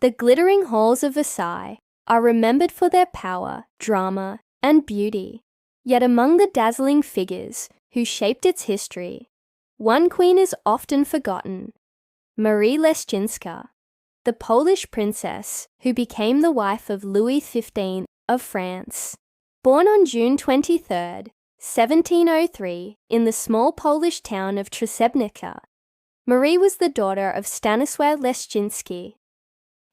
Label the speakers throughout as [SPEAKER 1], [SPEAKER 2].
[SPEAKER 1] The glittering halls of Versailles are remembered for their power, drama, and beauty. Yet among the dazzling figures who shaped its history, one queen is often forgotten: Marie Leszczyńska, the Polish princess who became the wife of Louis XV of France. Born on June 23, 1703, in the small Polish town of Trzebnica, Marie was the daughter of Stanisław Leszczyński,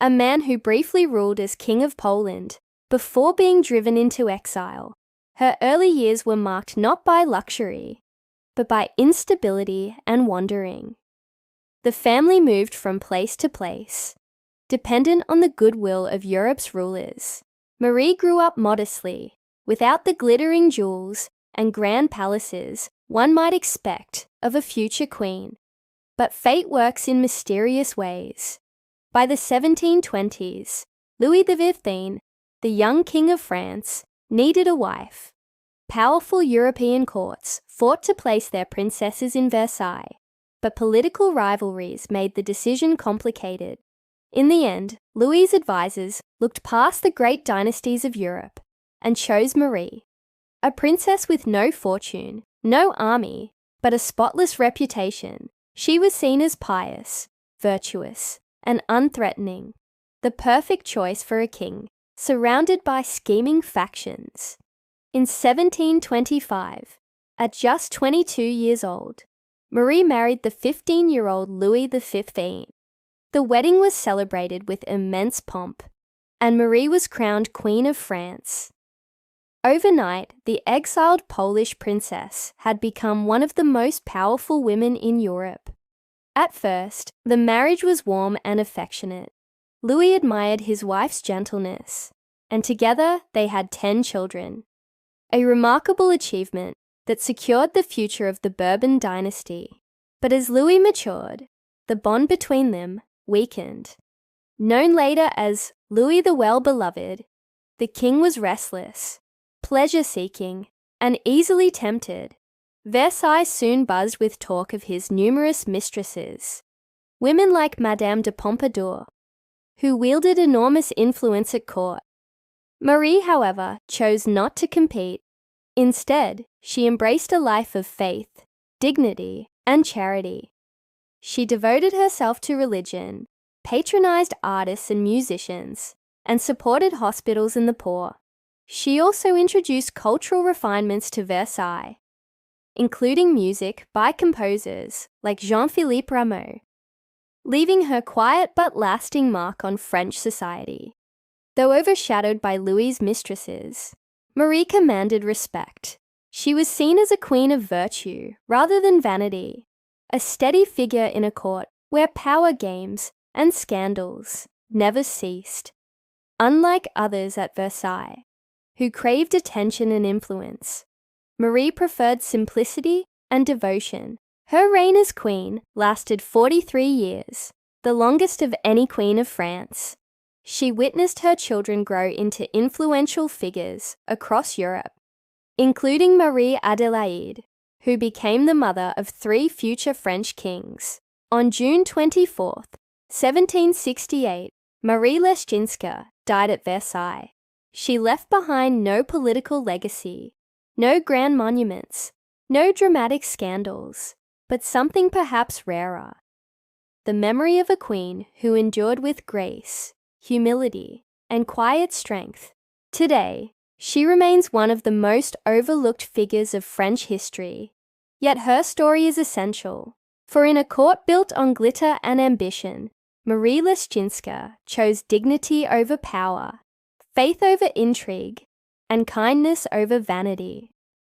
[SPEAKER 1] a man who briefly ruled as King of Poland before being driven into exile. Her early years were marked not by luxury, but by instability and wandering. The family moved from place to place, dependent on the goodwill of Europe's rulers. Marie grew up modestly, without the glittering jewels and grand palaces one might expect of a future queen. But fate works in mysterious ways. By the 1720s, Louis XV, the young King of France, needed a wife. Powerful European courts fought to place their princesses in Versailles, but political rivalries made the decision complicated. In the end, Louis's advisors looked past the great dynasties of Europe and chose Marie, a princess with no fortune, no army, but a spotless reputation. She was seen as pious, virtuous, and unthreatening, the perfect choice for a king surrounded by scheming factions. In 1725, at just 22 years old, Marie married the 15-year-old Louis XV. The wedding was celebrated with immense pomp, and Marie was crowned Queen of France. Overnight, the exiled Polish princess had become one of the most powerful women in Europe. At first, the marriage was warm and affectionate. Louis admired his wife's gentleness, and together they had 10 children. A remarkable achievement that secured the future of the Bourbon dynasty. But as Louis matured, the bond between them weakened. Known later as Louis the Well-Beloved, the king was restless, pleasure-seeking, and easily tempted. Versailles soon buzzed with talk of his numerous mistresses, women like Madame de Pompadour, who wielded enormous influence at court. Marie, however, chose not to compete. Instead, she embraced a life of faith, dignity, and charity. She devoted herself to religion, patronized artists and musicians, and supported hospitals and the poor. She also introduced cultural refinements to Versailles, including music by composers like Jean-Philippe Rameau, leaving her quiet but lasting mark on French society. Though overshadowed by Louis's mistresses, Marie commanded respect. She was seen as a queen of virtue rather than vanity, a steady figure in a court where power games and scandals never ceased. Unlike others at Versailles, who craved attention and influence, Marie preferred simplicity and devotion. Her reign as queen lasted 43 years, the longest of any queen of France. She witnessed her children grow into influential figures across Europe, including Marie Adélaïde, who became the mother of 3 future French kings. On June 24, 1768, Marie Leszczyńska died at Versailles. She left behind no political legacy, no grand monuments, no dramatic scandals, but something perhaps rarer: the memory of a queen who endured with grace, humility, and quiet strength. Today, she remains one of the most overlooked figures of French history. Yet her story is essential, for in a court built on glitter and ambition, Marie Leszczyńska chose dignity over power, faith over intrigue, and kindness over vanity.